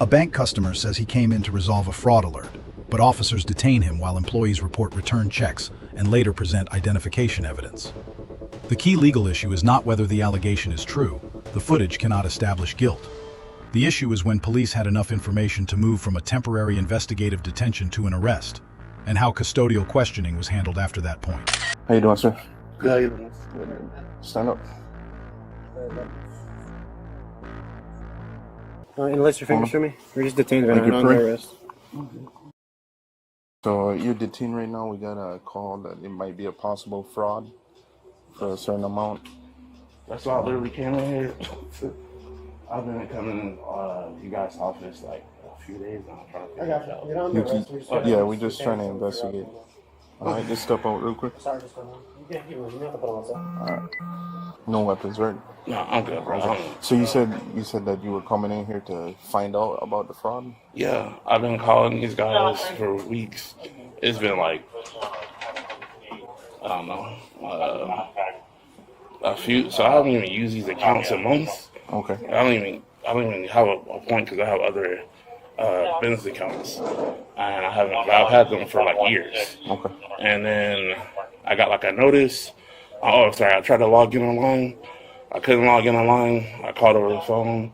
A bank customer says he came in to resolve a fraud alert, but officers detain him while employees report returned checks and later present identification evidence. The key legal issue is not whether the allegation is true. The footage cannot establish guilt. The issue is when police had enough information to move from a temporary investigative detention to an arrest, and how custodial questioning was handled after that point. How you doing, sir? Good, how you doing? Stand up. Unless your fingers show me. We're just detained right Like now, you're on free? arrest. So you're detained right now. We got a call that it might be a possible fraud for a certain amount. That's why I literally came in here. I've been coming in you guys' office like a few days now. I'm trying to figure it out. You're on arrest. Yeah, we're just trying to investigate. All right, just step out real quick. Sorry, just go on. You can't keep moving. You have to put on All right. No weapons, right? No, I'm good, bro. So you said that you were coming in here to find out about the fraud? Yeah, I've been calling these guys for weeks. It's been like, I don't know, a few. So I haven't even used these accounts in months. Okay. I don't even have a point because I have other business accounts, and I've had them for like years. Okay. And then I got like a notice. I tried to log in online. I couldn't log in online. I called over the phone.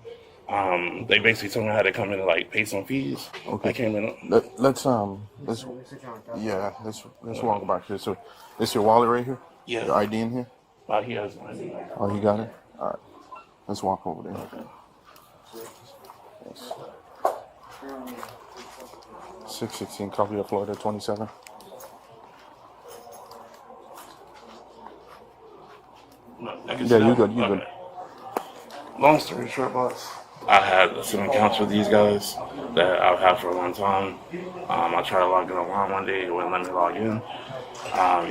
They basically told me I had to come in and like pay some fees. Okay. I came in. Let's walk back here. So this your wallet right here? Yeah. Your ID in here? He has my ID. Oh, you got it? All right. Let's walk over there. Okay. Yes. 616 copy of Florida 27. No, Yeah, you good. You good. Long story short, boss, I had some accounts with these guys that I've had for a long time. I tried to log in online one day, it wouldn't let me log in.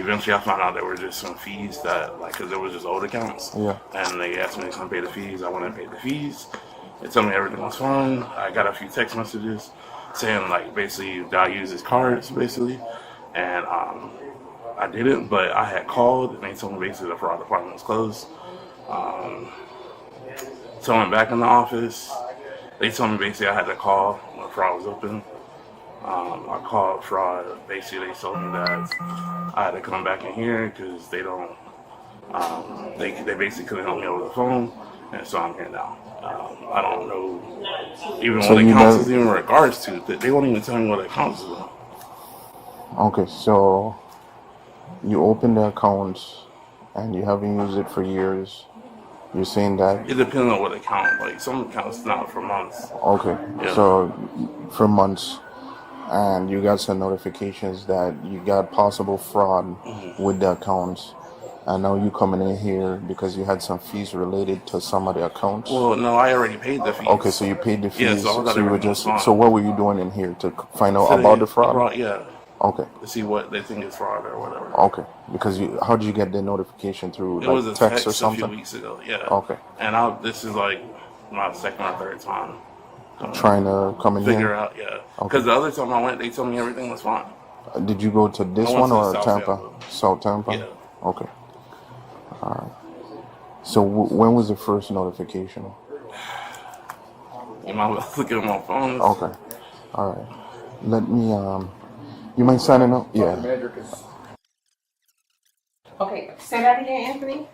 Eventually, I found out there were just some fees that, like, because there was just old accounts. Yeah. And they asked me to come pay the fees. I went and paid the fees. They told me everything was fine. I got a few text messages saying, like, basically, that I use his cards, basically. And I didn't, but I had called, and they told me basically the fraud department was closed. So I went back in the office. They told me basically I had to call when fraud was open. I called fraud. Basically, they told me that I had to come back in here because they don't. They basically couldn't help me over the phone, and so I'm here now. I don't know even So what you accounts know- is even in regards to. They won't even tell me what accounts is in. Okay, so you opened the account and you haven't used it for years. You're saying that? It depends on what account. Like some accounts not for months. Okay, Yeah. so for months, and you got some notifications that you got possible fraud with the accounts, and now you coming in here because you had some fees related to some of the accounts. Well, no, I already paid the fees. Okay, so you paid the fees. Yeah, so I thought you were everything just. was fine. So what were you doing in here to find out So about they- the fraud? Yeah, Okay, to see what they think is fraud or whatever. okay. Because how did you get the notification through? It Like was a text or text a something? few weeks ago. Yeah. Okay. And this is like my second or third time Trying to come in figure here. out. Yeah. Okay. Because the other time I went, they told me everything was fine. Did you go to this I went one to or South Tampa? Tampa. South Tampa? Yeah. Okay. All right. So when was the first notification? You might look at my phone. Okay. All right. Let me, you mind signing up? Yeah. Okay, say that again, Anthony.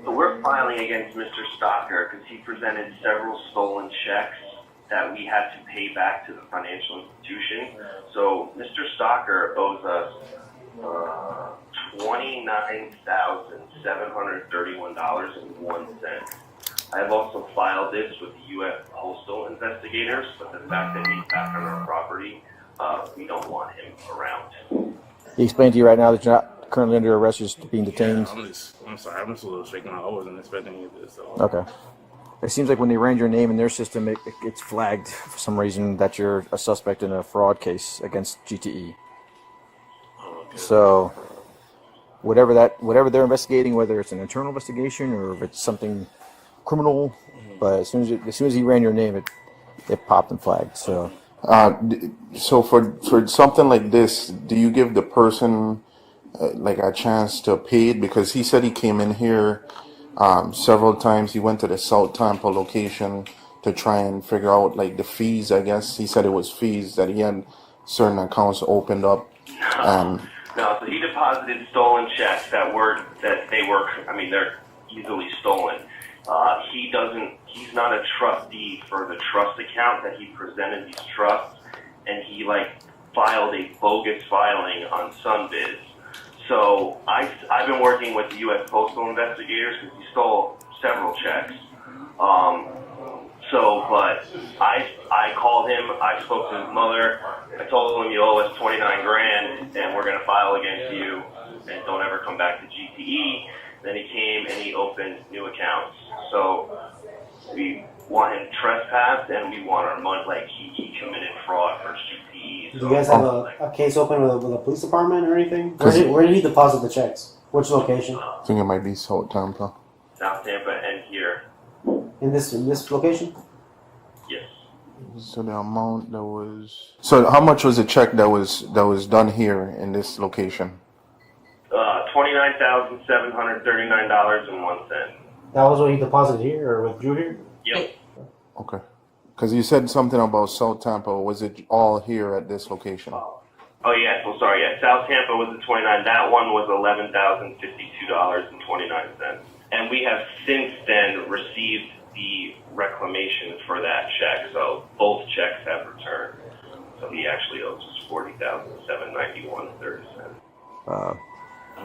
So we're filing against Mr. Stocker because he presented several stolen checks that we had to pay back to the financial institution. So Mr. Stocker owes us $29,731.01. I have also filed this with the U.S. Postal investigators, but the fact that he's back on our property, we don't want him around. He explained to you right now that you're not currently under arrest, you're just being detained. Yeah, I'm sorry. I'm just a little shaken out. I wasn't expecting any of this. So. Okay. It seems like when they ran your name in their system, it's flagged for some reason that you're a suspect in a fraud case against GTE. Oh, okay. So whatever they're investigating, whether it's an internal investigation or if it's something criminal, but as soon as he ran your name, it popped and flagged. So So for something like this, do you give the person like a chance to pay it? Because he said he came in here several times. He went to the South Tampa location to to try and figure out like the fees. I guess he said it was fees that he had certain accounts opened up, and No, so he deposited stolen checks that they were, I mean, they're easily stolen. He's not a trustee for the trust account that he presented these trusts, and he filed a bogus filing on Sunbiz. So I've been working with the U.S. Postal investigators because he stole several checks. But I called him, I spoke to his mother, I told him you owe us 29 grand and we're going to file against you and don't ever come back to GTE. Then he came and he opened new accounts. So we want him trespassed and we want our money, he committed fraud for GTE. Do you guys have a case open with a police department or anything? Where did he deposit the checks? Which location? I think it might be South Tampa. South Tampa and here. In this location? Yes. So the amount that was. So how much was the check that was done here in this location? $29,739.01. That was what he deposited here or withdrew here? Yep. Okay. Because you said something about South Tampa. Was it all here at this location? Oh yeah, so sorry. Yeah, South Tampa was the 29. That one was $11,052.29, and we have since then received the reclamation for that check. So both checks have returned. So he actually owes us $40,791.30. I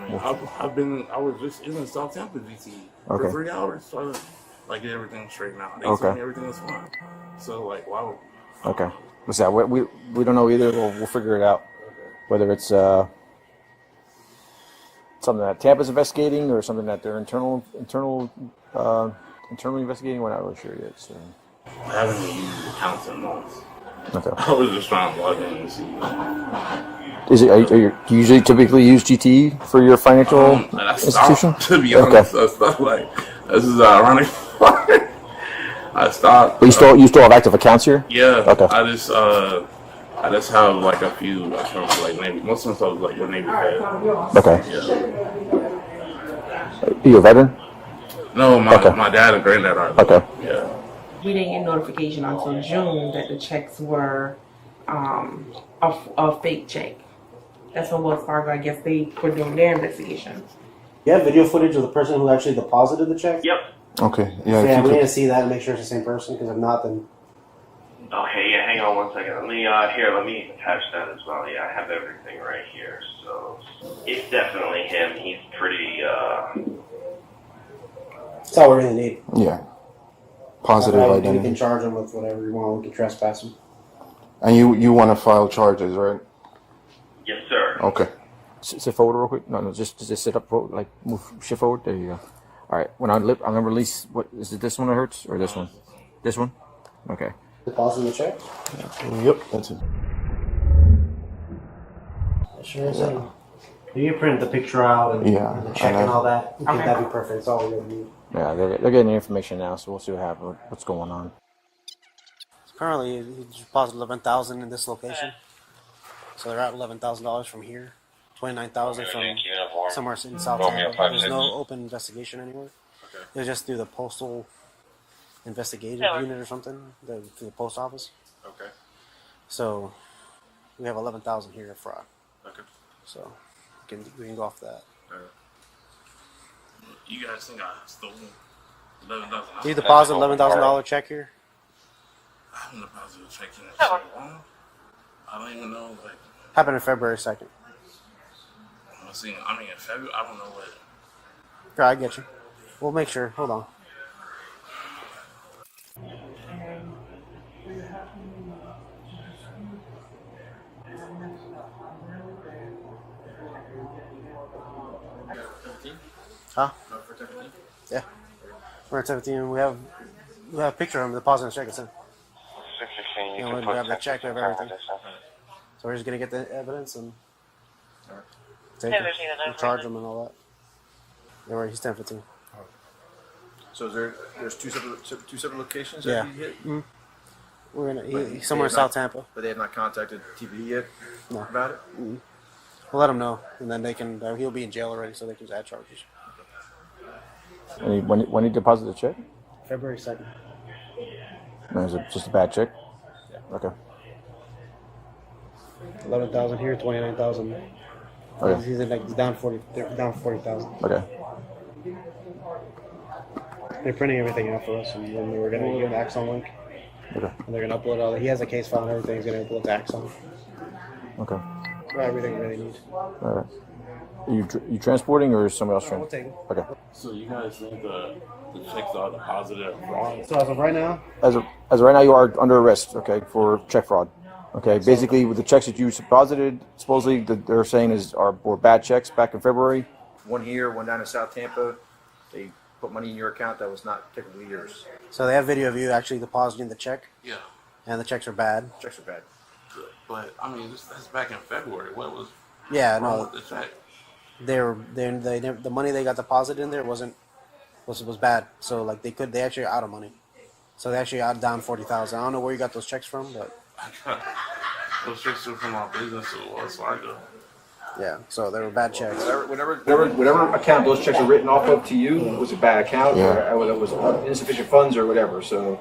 mean, I was just in South Tampa, GT, Okay. for 3 hours trying to get everything straightened out. They Okay. told me everything was fine. So wow. Okay. What's that? We don't know either. We'll figure it out. Whether it's something that Tampa's investigating or something that they're internally investigating. We're not really sure yet. So. I haven't used accounts in months. Okay. I was just trying to log in and see. Are you usually typically use GTE for your financial institution? To be honest, I stopped. This is ironic. I stopped. But you still have active accounts here? Yeah. Okay. I just have a few accounts Navy. Most of them with Navy Fed. Okay. Yeah. Are you a veteran? No, my dad and granddad are. Okay. Yeah. We didn't get notification until June that the checks were a fake check. That's when Wells Fargo, I guess they were doing their investigation. You have video footage of the person who actually deposited the check? Yep. Okay. Yeah. Yeah, we need to see that and make sure it's the same person, because if not, then... Okay, yeah, hang on one second. Let me attach that as well. Yeah, I have everything right here. So it's definitely him. He's pretty, That's all we really need. Yeah. Positive We identity. can charge him with whatever you want. We can trespass him. And you want to file charges, right? yes, sir. Okay. Sit forward real quick. No, just sit up, move, shift forward. There you go. All right. I'm gonna release. What is it? This one that hurts, or this one? This one. Okay. Deposit the check? Yep. That's it. Sure is. You print the picture out and, Yeah, and the check and all that. Okay. That'd be perfect. That's all we really need. Yeah, they're getting the information now, so we'll see what's going on. Currently, he deposited $11,000 in this location. So they're at $11,000 from here. $29,000 from somewhere in South Tampa. There's no open investigation anywhere. Okay. It's just through the postal investigative unit or something, through the post office. Okay. So we have 11,000 here at fraud. Okay. So we can go off that. You guys think I stole $11,000? Do you deposit $11,000 check here? I haven't deposited a check in so long. I don't even know. Happened in February 2nd. In February. I don't know what. Yeah, I get you. We'll make sure. Hold on. Huh? Yeah. We're at 17. We have a picture of him depositing the check. It's in. We have the check. We have everything. So we're just gonna get the evidence and take him, and charge him and all that. Yeah, right. He's 10-15. So there's two separate locations Yeah. that he hit? Mm-hmm. We're gonna he's somewhere in South Tampa. But they have not contacted TPD yet about it? Mm-hmm. We'll let him know, and then they can. He'll be in jail already, so they can just add charges. And when he deposited the check? February 2nd. No, is it just a bad check? Yeah. Okay. 11,000 here, 29,000. Okay. He's down 40. They're down 40,000. Okay. They're printing everything out for us, and then we're gonna give an Axon link, Okay. and they're gonna upload all. He has a case file and everything. He's gonna upload to Axon. Okay. Everything we really need. All right. You transporting or is somebody else We'll transporting? take it. Okay. So you guys think the checks are deposited at fraud? So as of right now, As of right now, you are under arrest. Okay, for check fraud. Okay. Basically, with the checks that you deposited, supposedly they're saying were bad checks back in February. One here, one down in South Tampa. They put money in your account that was not technically yours. so they have video of you actually depositing the check, Yeah. and the checks are bad. Checks are bad. Good. But I mean, that's back in February. What was Yeah, wrong no, with the check? the money they got deposited in there was bad. So like they actually are out of money. So they actually are down 40,000. I don't know where you got those checks from, but I got those checks were from my business to Wells Fargo. yeah. So they were bad checks. Whatever account those checks are written off of to you was a bad account, Yeah. or it was insufficient funds or whatever. So,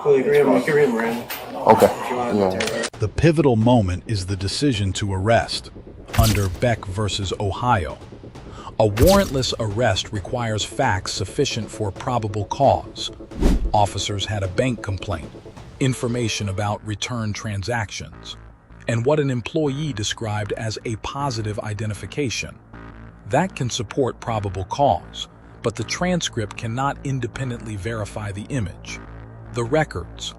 fully agree. You can read them, Miranda. Okay. If you want to Yeah. interrogate. The pivotal moment is the decision to arrest under Beck versus Ohio. A warrantless arrest requires facts sufficient for probable cause. Officers had a bank complaint, information about return transactions, and what an employee described as a positive identification. That can support probable cause, but the transcript cannot independently verify the image, the records,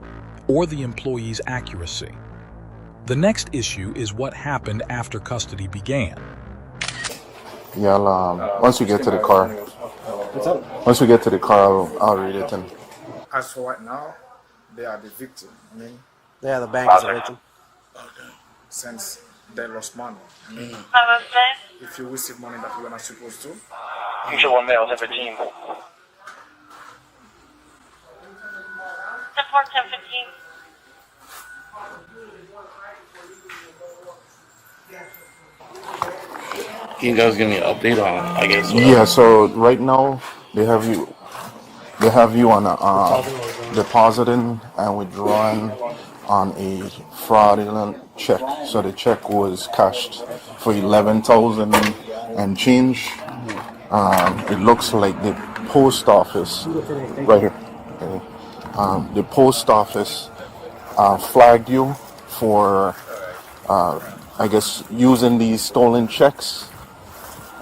or the employee's accuracy. The next issue is what happened after custody began. Yeah, once we get to the car. What's up? Once we get to the car, I'll read it. And As for right now, they are the victim. I mean, Yeah, the bank is a victim. since they lost money. I mean, if you receive money that you were not supposed to, Future 1 male, 1015. Support 1015. Can you guys give me an update on, I guess? yeah, so right now they have you on depositing and withdrawing on a fraudulent check. So the check was cashed for 11,000 and change. It looks like the post office right here. Okay. The post office flagged you for, I guess, using these stolen checks.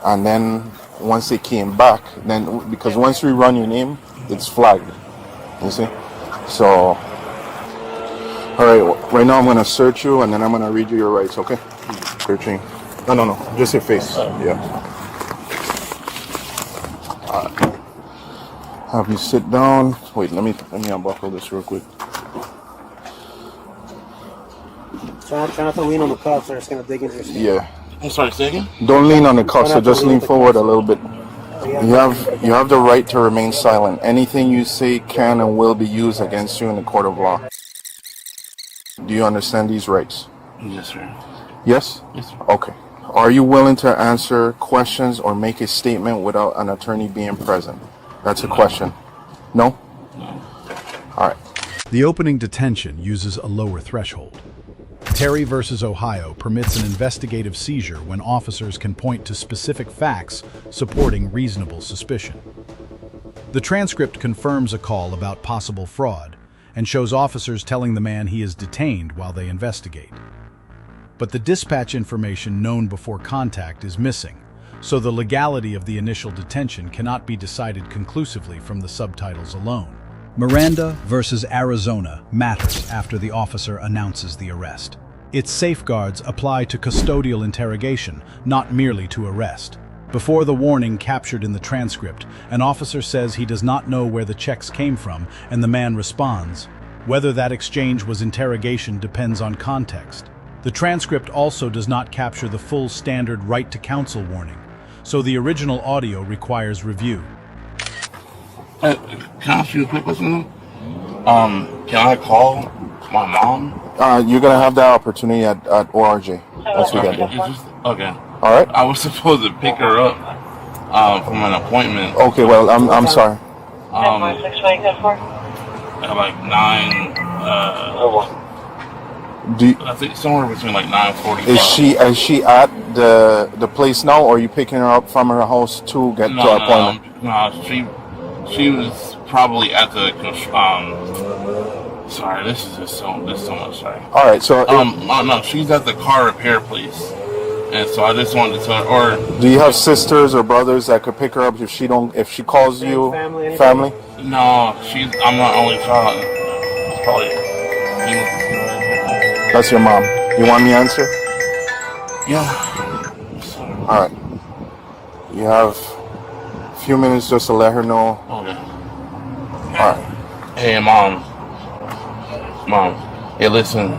And then once they came back, then because once we run your name, it's flagged. You see? So, all right. Right now, I'm gonna search you, and then I'm gonna read you your rights. Okay? Searching. No. Just your face. Yeah. All right. Have you sit down. Wait. Let me unbuckle this real quick. Try not to lean on the cuffs, or it's gonna dig into your skin. Yeah. I'm sorry, say again? Don't lean on the cuff, so just lean forward a little bit. You have the right to remain silent. Anything you say can and will be used against you in the court of law. Do you understand these rights? Yes, sir. Yes? Yes, sir. Okay. Are you willing to answer questions or make a statement without an attorney being present? That's a question. No? No. All right. The opening detention uses a lower threshold. Terry versus Ohio permits an investigative seizure when officers can point to specific facts supporting reasonable suspicion. The transcript confirms a call about possible fraud and shows officers telling the man he is detained while they investigate. But the dispatch information known before contact is missing, so the legality of the initial detention cannot be decided conclusively from the subtitles alone. Miranda versus Arizona matters after the officer announces the arrest. Its safeguards apply to custodial interrogation, not merely to arrest. Before the warning captured in the transcript, an officer says he does not know where the checks came from, and the man responds. Whether that exchange was interrogation depends on context. The transcript also does not capture the full standard right to counsel warning, so the original audio requires review. Can I ask you a quick question? Can I call my mom? You're going to have that opportunity at ORJ. Once we get there. Okay. All right? I was supposed to pick her up from an appointment. Okay, well, I'm sorry. at like 9. I think somewhere between like 9:45. Is she at the place now, or are you picking her up from her house to get to her appointment? No, she was probably at the sorry, this is so much. Sorry. All right, so no, she's at the car repair place, and so I just wanted to tell her. Or do you have sisters or brothers that could pick her up if she calls you? Family? No, I'm not only child. It's probably. That's your mom. You want me to answer? Yeah. All right. You have a few minutes just to let her know. Okay. All right. Hey, mom. Hey, listen.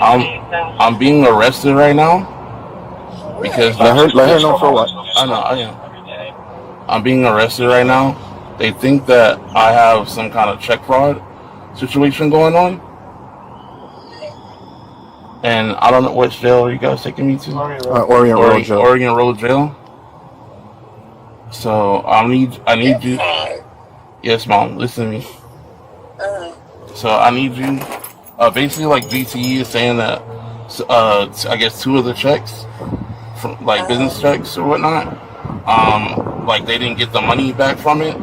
I'm being arrested right now because let her know for what? I know. I'm being arrested right now. They think that I have some kind of check fraud situation going on. And I don't know which jail are you guys taking me to? Oregon Road Jail. Oregon Road Jail. So I need you. Yes, mom. Listen to me. So I need you. Basically, like GTE is saying that. I guess 2 of the checks, from like business checks or whatnot. Like they didn't get the money back from it.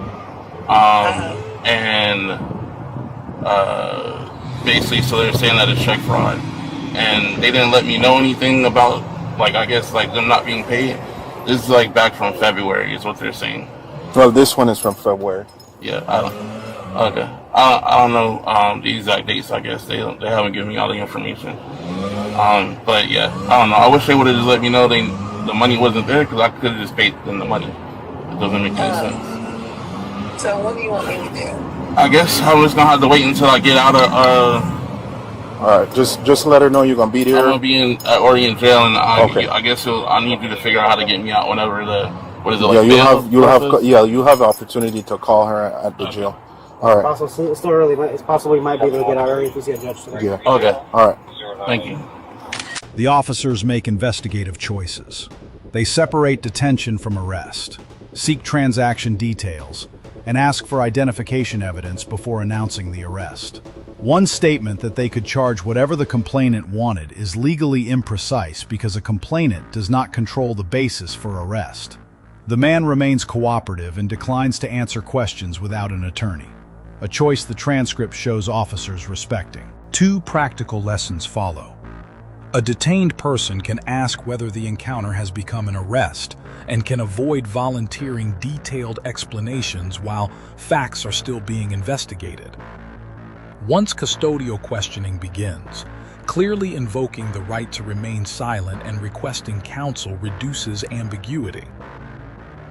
And basically, so they're saying that it's check fraud. And they didn't let me know anything about, like, I guess, like, them not being paid. This is, like, back from February is what they're saying. Well, this one is from February. Yeah, okay. I don't know the exact dates, I guess. They haven't given me all the information. But, yeah, I don't know. I wish they would have just let me know the money wasn't there, because I could have just paid them the money. It doesn't make any sense. So what do you want me to do? I guess I'm just going to have to wait until I get out of... All right, just let her know you're gonna be there. I'm gonna be at Oregon Jail, and I guess I need you to figure out how to get me out whenever what is it? Like you'll have the opportunity to call her at the jail. All right. Also, it's still early. It's possible we might be able to get out early if we see a judge today. Yeah. Okay. All right. Thank you. The officers make investigative choices. They separate detention from arrest, seek transaction details, and ask for identification evidence before announcing the arrest. One statement that they could charge whatever the complainant wanted is legally imprecise because a complainant does not control the basis for arrest. The man remains cooperative and declines to answer questions without an attorney, a choice the transcript shows officers respecting. 2 practical lessons follow. A detained person can ask whether the encounter has become an arrest and can avoid volunteering detailed explanations while facts are still being investigated. Once custodial questioning begins, clearly invoking the right to remain silent and requesting counsel reduces ambiguity.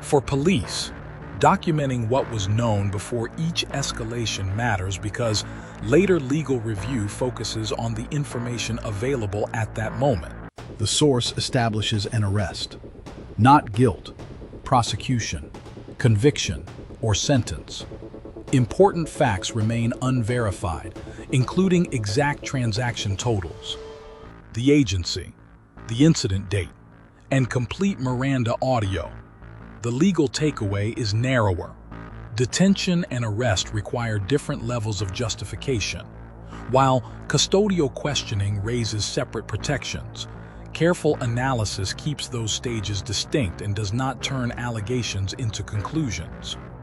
For police, documenting what was known before each escalation matters because later legal review focuses on the information available at that moment. The source establishes an arrest, not guilt, prosecution, conviction, or sentence. Important facts remain unverified, including exact transaction totals, the agency, the incident date, and complete Miranda audio. The legal takeaway is narrower. Detention and arrest require different levels of justification, while custodial questioning raises separate protections. Careful analysis keeps those stages distinct and does not turn allegations into conclusions.